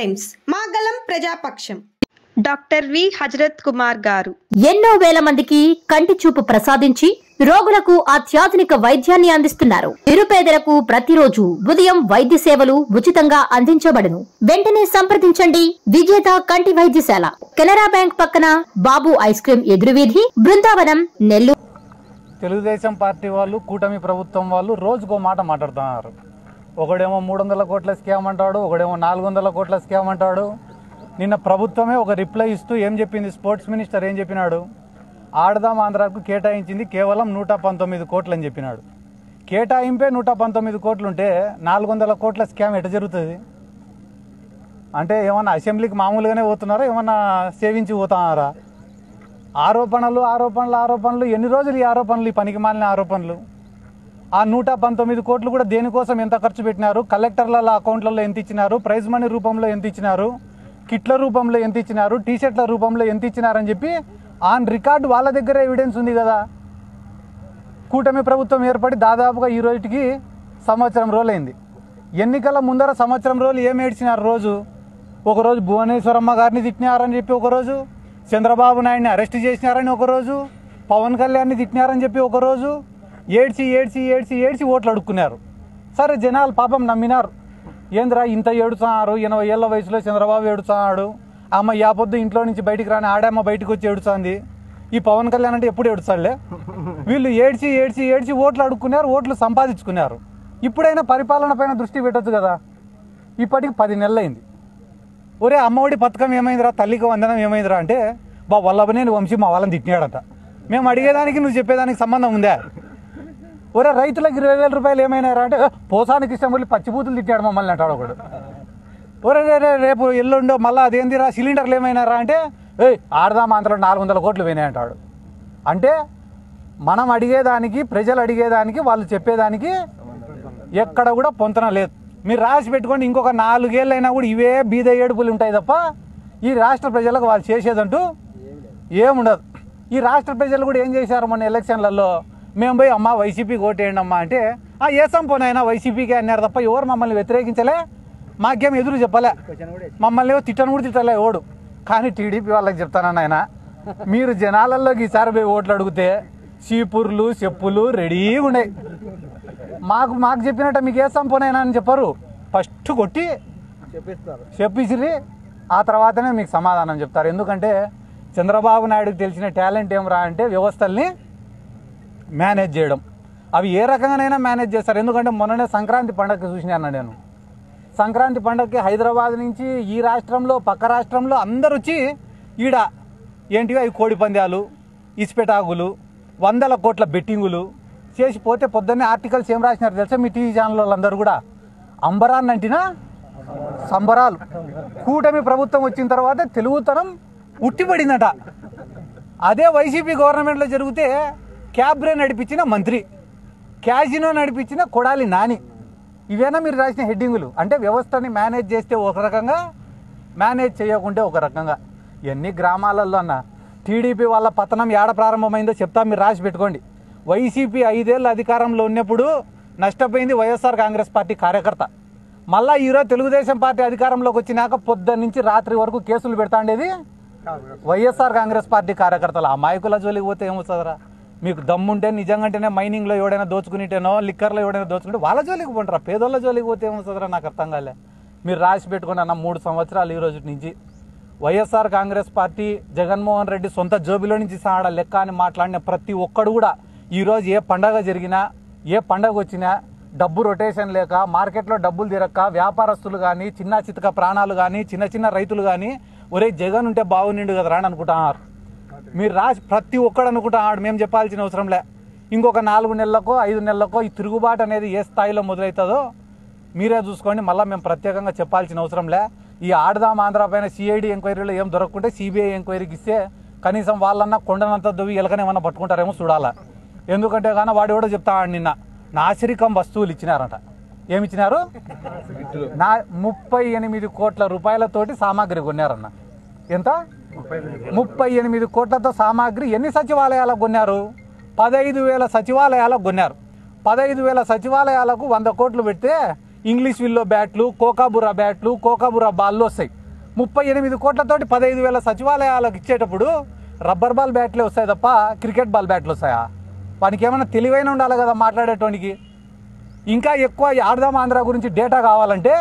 Times మాగలం ప్రజాపక్షం doctor V Hazrat Kumar గారు ఎన్నో వేల మందికి కంటి చూపు ప్రసాదించి రోగులకు అత్యాధునిక వైద్యాన్ని అందిస్తున్నారు. నిరుపేదలకు ప్రతిరోజు ఉదయం వైద్య సేవలు ఉచితంగా అందించబడును. వెంటనే సంప్రదించండి. విజేత కంటి వైద్యశాల, కెనరా బ్యాంక్ పక్కన, బాబు ఐస్ క్రీమ్ ఎదురువీధి, బృందావనం, నెల్లూరు. తెలుగుదేశం పార్టీ వాళ్ళు, కూటమి ప్రభుత్వం వాళ్ళు రోజుకో మాట మాట్లాడుతున్నారు. ఒకడేమో 300 కోట్ల స్కామ్ అంటాడు, ఒకడేమో 400 కోట్ల స్కామ్ అంటాడు. నిన్న ప్రభుత్వమే ఒక రిప్లై ఇస్తూ ఏం చెప్పింది, స్పోర్ట్స్ మినిస్టర్ ఏం చెప్పినాడు, ఆడదాం ఆంధ్రాకు కేటాయించింది కేవలం 119 కోట్లు అని చెప్పినాడు. కేటాయింపే 119 కోట్లు ఉంటే 400 కోట్ల స్కామ్ ఎట జరుగుతుంది? అంటే ఏమన్నా అసెంబ్లీకి మామూలుగానే పోతున్నారా, ఏమన్నా సేవించి పోతున్నారా? ఆరోపణలు ఆరోపణలు ఆరోపణలు, ఎన్ని రోజులు ఈ ఆరోపణలు, ఈ పనికి మాలిన ఆరోపణలు? ఆ 119 కోట్లు కూడా దేనికోసం ఎంత ఖర్చు పెట్టినారు, కలెక్టర్ల అకౌంట్లలో ఎంత ఇచ్చినారు, ప్రైజ్ మనీ రూపంలో ఎంత ఇచ్చినారు, కిట్ల రూపంలో ఎంత ఇచ్చినారు, టీషర్ట్ల రూపంలో ఎంత ఇచ్చినారని చెప్పి ఆన్ రికార్డు వాళ్ళ దగ్గర ఎవిడెన్స్ ఉంది కదా. కూటమి ప్రభుత్వం ఏర్పడి దాదాపుగా ఈ రోజుకి సంవత్సరం రోజులైంది. ఎన్నికల ముందర సంవత్సరం రోజులు ఏం ఏడ్చినారు? ఒకరోజు భువనేశ్వరమ్మ గారిని తిట్టినారని చెప్పి ఒకరోజు, చంద్రబాబు నాయుడిని అరెస్ట్ చేసినారని ఒకరోజు, పవన్ కళ్యాణ్ని తిట్టినారని చెప్పి ఒకరోజు, ఏడ్చి ఏడ్చి ఏడ్చి ఏడ్చి ఓట్లు అడుక్కున్నారు. సరే, జనాలు పాపం నమ్మినారు. ఏంద్రా ఇంత ఏడుస్తున్నారు, 80 ఏళ్ళ వయసులో చంద్రబాబు ఏడుస్తున్నాడు, అమ్మ యాపొద్దు ఇంట్లో నుంచి బయటికి రాని ఆడమ్మ బయటకు వచ్చి ఏడుస్తుంది, ఈ పవన్ కళ్యాణ్ అంటే ఎప్పుడు ఏడుస్తాడులే. వీళ్ళు ఏడ్చి ఏడ్చి ఏడ్చి ఓట్లు అడుక్కున్నారు, ఓట్లు సంపాదించుకున్నారు. ఇప్పుడైనా పరిపాలన పైన దృష్టి పెట్టచ్చు కదా. ఇప్పటికి 10 నెలలైంది. ఒరే అమ్మఒడి పథకం ఏమైందిరా, తల్లికి వందనం ఏమైందిరా అంటే, వల్లభనేని వంశీ మా వాళ్ళని తిట్టినాడట. మేము అడిగేదానికి నువ్వు చెప్పేదానికి సంబంధం ఉందా? ఒరే రైతులకు 20,000 రూపాయలు ఏమైనారా అంటే, పోసానికి ఇష్టం వెళ్ళి పచ్చిబూతులు తిట్టాడు మమ్మల్ని అంటాడు ఒకడు. ఒరే రేపు ఎల్లుండో మళ్ళీ అదేందిరా సిలిండర్లు ఏమైనారా అంటే, ఆడదాం ఆంధ్రలో 400 కోట్లు పోయినాయంటాడు. అంటే మనం అడిగేదానికి, ప్రజలు అడిగేదానికి, వాళ్ళు చెప్పేదానికి ఎక్కడ కూడా పొంతన లేదు. మీరు రాసి పెట్టుకోండి, ఇంకొక 4 ఏళ్ళైనా కూడా ఇవే బీద ఏడుపులు ఉంటాయి తప్ప ఈ రాష్ట్ర ప్రజలకు వాళ్ళు చేసేదంటూ ఏముండదు. ఈ రాష్ట్ర ప్రజలు కూడా ఏం చేశారు మొన్న ఎలక్షన్లలో, మేము పోయి అమ్మ వైసీపీకి ఓటేయండి అమ్మా అంటే, ఏసం పోనైనా వైసీపీకే అన్నారు తప్ప ఎవరు మమ్మల్ని వ్యతిరేకించలే, మాకేం ఎదురు చెప్పలే, మమ్మల్ని తిట్టను కూడా తిట్టలే ఓడు. కానీ టీడీపీ వాళ్ళకి చెప్తానన్న ఆయన, మీరు జనాలలోకి ఈసారి పోయి ఓట్లు అడిగితే చీపుర్లు చెప్పులు రెడీగా ఉన్నాయి. మాకు చెప్పినట్ట మీకు ఏ సంపోనైనా అని చెప్పరు, ఫస్ట్ కొట్టి చెప్పిసిరి, ఆ తర్వాతనే మీకు సమాధానం చెప్తారు. ఎందుకంటే చంద్రబాబు నాయుడుకి తెలిసిన టాలెంట్ ఏమరా అంటే వ్యవస్థల్ని మేనేజ్ చేయడం. అవి ఏ రకంగానైనా మేనేజ్ చేస్తారు. ఎందుకంటే మొన్ననే సంక్రాంతి పండగకి చూసినాను నేను. సంక్రాంతి పండగకి హైదరాబాద్ నుంచి ఈ రాష్ట్రంలో, పక్క రాష్ట్రంలో అందరు వచ్చి ఈడ ఏంటివి అవి కోడి పందాలు, ఇసుపెటాకులు, 100 కోట్ల బెట్టింగులు చేసిపోతే పొద్దున్నే ఆర్టికల్స్ ఏం రాసినారు తెలుసా మీ టీవీ ఛానల్ వాళ్ళందరూ కూడా, అంబరాన్ని అంటినా సంబరాలు. కూటమి ప్రభుత్వం వచ్చిన తర్వాత తెలుగుతనం ఉట్టిపడిందట. అదే వైసీపీ గవర్నమెంట్లో జరిగితే క్యాబ్రే నడిపించిన మంత్రి, క్యాజినో నడిపించిన కొడాలి నాని, ఇవేనా మీరు రాసిన హెడ్డింగులు? అంటే వ్యవస్థని మేనేజ్ చేస్తే ఒక రకంగా, మేనేజ్ చేయకుంటే ఒక రకంగా. ఎన్ని గ్రామాలలో అన్న టీడీపీ వాళ్ళ పతనం ఏడ ప్రారంభమైందో చెప్తా, మీరు రాసి పెట్టుకోండి. వైసీపీ 5 ఏళ్ళు అధికారంలో ఉన్నప్పుడు నష్టపోయింది వైఎస్ఆర్ కాంగ్రెస్ పార్టీ కార్యకర్త. మళ్ళీ ఈరోజు తెలుగుదేశం పార్టీ అధికారంలోకి వచ్చినాక పొద్దున్న నుంచి రాత్రి వరకు కేసులు పెడతాండేది వైఎస్ఆర్ కాంగ్రెస్ పార్టీ కార్యకర్తలు. ఆ మాయకుల జోలికి పోతే ఏమొస్తుందిరా? మీకు దమ్ముంటే నిజంగానే మైనింగ్లో ఎవడైనా దోచుకునిటేనో, లిక్కర్లో ఎవడైనా దోచుకుంటే వాళ్ళ జోలికి పోంటారా? పేదోళ్ళ జోలికి పోతే ఏమొస్తుందిరా? నాకు అర్థం కాలే. మీరు రాసి పెట్టుకుని అన్న 3 సంవత్సరాలు ఈ రోజు నుంచి వైఎస్ఆర్ కాంగ్రెస్ పార్టీ, జగన్మోహన్ రెడ్డి సొంత జోబిలో నుంచి సాడ లెక్క అని మాట్లాడిన ప్రతి ఒక్కడు కూడా ఈరోజు ఏ పండగ జరిగినా, ఏ పండగ వచ్చినా డబ్బు రొటేషన్ లేక, మార్కెట్లో డబ్బులు తిరక్క, వ్యాపారస్తులు కానీ, చిన్న చితక ప్రాణాలు కానీ, చిన్న చిన్న రైతులు కానీ, ఒరే జగన్ ఉంటే బాగునిండు కదరా అని అనుకుంటున్నారు. మీరు రాసి ప్రతి ఒక్కడు అనుకుంటున్నాడు. మేము చెప్పాల్సిన అవసరం లే. ఇంకొక 4 నెలలకో 5 నెలలకో ఈ తిరుగుబాటు అనేది ఏ స్థాయిలో మొదలవుతుందో మీరే చూసుకోండి. మళ్ళీ మేము ప్రత్యేకంగా చెప్పాల్సిన అవసరం లే. ఈ ఆడదాం ఆంధ్ర పైన సిఐడి ఎంక్వైరీలో ఏం దొరకకుంటే సిబిఐ ఎంక్వైరీకి ఇస్తే కనీసం వాళ్ళన్నా కొండనంత దువ్వి ఎలకనేమన్నా పట్టుకుంటారేమో చూడాలా. ఎందుకంటే కానీ వాడు కూడా చెప్తాడు, నిన్న నాసిరికం వస్తువులు ఇచ్చినారట. ఏమి ఇచ్చినారు? 38 కోట్ల రూపాయలతోటి సామాగ్రి కొన్నారన్న. ఎంత? 38 కోట్లతో సామాగ్రి. ఎన్ని సచివాలయాలకు కొన్నారు? 15,000 సచివాలయాలకు కొన్నారు. 15,000 సచివాలయాలకు 100 కోట్లు పెడితే ఇంగ్లీష్ విల్లో బ్యాట్లు, కోకాబురా బ్యాట్లు, కోకాబురా బాల్లు వస్తాయి. 38 కోట్లతోటి 15,000 సచివాలయాలకు ఇచ్చేటప్పుడు రబ్బర్ బాల్ బ్యాట్లే వస్తాయి తప్ప క్రికెట్ బాల్ బ్యాట్లు వస్తాయా? వానికి ఏమైనా తెలివైన ఉండాలి కదా మాట్లాడేటోనికి. ఇంకా ఎక్కువ ఆడదాం ఆంధ్ర గురించి డేటా కావాలంటే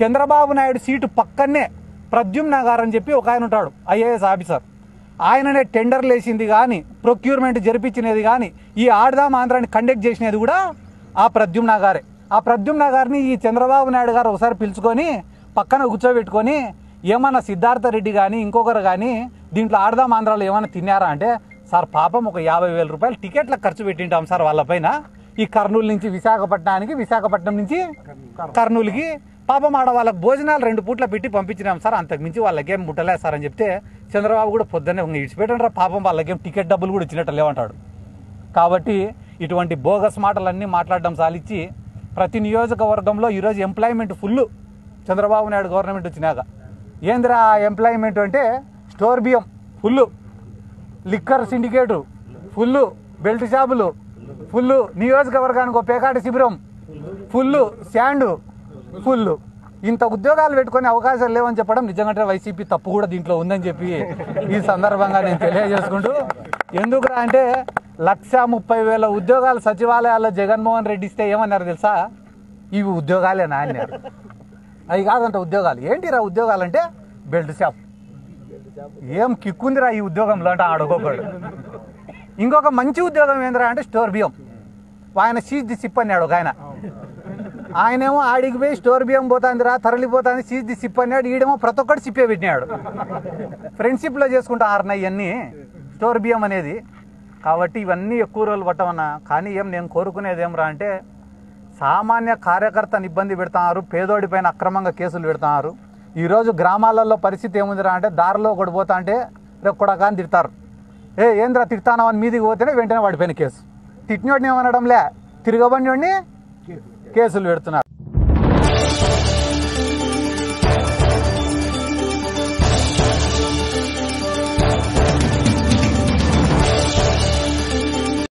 చంద్రబాబు నాయుడు సీటు పక్కనే ప్రద్యుమ్న గారు అని చెప్పి ఒక ఆయన ఉంటాడు, ఐఏఎస్ ఆఫీసర్. ఆయననే టెండర్లు వేసింది కానీ, ప్రొక్యూర్మెంట్ జరిపించినది కానీ, ఈ ఆడదాం ఆంధ్రాని కండక్ట్ చేసినది కూడా ఆ ప్రద్యుమ్న గారే. ఆ ప్రద్యుమ్న గారిని ఈ చంద్రబాబు నాయుడు గారు ఒకసారి పిలుచుకొని పక్కన కూర్చోబెట్టుకొని ఏమన్నా సిద్ధార్థ రెడ్డి కానీ ఇంకొకరు కానీ దీంట్లో ఆడదాం ఆంధ్రాలో ఏమైనా తిన్నారా అంటే, సార్ పాపం ఒక 50,000 రూపాయలు టికెట్లకు ఖర్చు పెట్టింటాం సార్ వాళ్ళపైన. ఈ కర్నూలు నుంచి విశాఖపట్నానికి, విశాఖపట్నం నుంచి కర్నూలుకి పాపం ఆడ వాళ్ళకి భోజనాలు 2 పూట్ల పెట్టి పంపించినాం సార్, అంతకుమించి వాళ్ళకేం ముట్టలేదు సార్ అని చెప్తే చంద్రబాబు కూడా పొద్దున్నే ఇడిచిపెట్టండి పాపం వాళ్ళకేం టికెట్ డబ్బులు కూడా ఇచ్చినట్టు లేవంటాడు. కాబట్టి ఇటువంటి బోగస్ మాటలన్నీ మాట్లాడడం సాలిచ్చి ప్రతి నియోజకవర్గంలో ఈరోజు employment full Chandrababu Naidu government వచ్చినాక. ఏందిరా ఎంప్లాయ్మెంట్ అంటే స్టోర్ బియ్యం full, liquor syndicate full, belt షాపులు ఫుల్, నియోజకవర్గానికి ఒక పేకాట శిబిరం ఫుల్, శాండు ఫుల్. ఇంత ఉద్యోగాలు పెట్టుకునే అవకాశాలు లేవని చెప్పడం నిజంగా వైసీపీ తప్పు కూడా దీంట్లో ఉందని చెప్పి ఈ సందర్భంగా నేను తెలియజేసుకుంటూ, ఎందుకురా అంటే 130,000 ఉద్యోగాలు సచివాలయాల్లో జగన్మోహన్ రెడ్డి ఇస్తే ఏమన్నారు తెలుసా? ఇవి ఉద్యోగాలేనా అన్నారు. అవి కాదంట ఉద్యోగాలు. ఏంటిరా ఉద్యోగాలు అంటే బెల్ట్ షాప్. ఏం కిక్కుందిరా ఈ ఉద్యోగంలో అంటే ఆడుకోకూడదు. ఇంకొక మంచి ఉద్యోగం ఏందిరా అంటే స్టోర్ బియ్యం. ఆయన సీజ్ ది సిప్ అన్నాడు ఒక ఆయనేమో ఆడికి పోయి స్టోర్ బియ్యం పోతుందిరా తరలిపోతుంది సీజ్ ది సిప్ అన్నాడు. ఈడేమో ప్రతి ఒక్కటి సిప్పే పెట్టినాడు. ఫ్రెండ్షిప్లో చేసుకుంటారు ఇవన్నీ స్టోర్ బియ్యం అనేది. కాబట్టి ఇవన్నీ ఎక్కువ రోజులు పట్టమన్నా. కానీ నేను కోరుకునేది ఏమరా అంటే సామాన్య కార్యకర్తను ఇబ్బంది పెడుతున్నారు, పేదోడి పైన అక్రమంగా కేసులు పెడుతున్నారు. ఈరోజు గ్రామాలలో పరిస్థితి ఏముందిరా అంటే దారిలో ఒకటి పోతా అంటే రేపు కూడా కానీ తిడతారు. ఏంద్రా తిడతానవని మీదికి పోతేనే వెంటనే వాడిపోయిన కేసు. తిట్టినోడిని ఏమనడంలే, తిరగబడినోడిని కేసులు పెడుతున్నారు.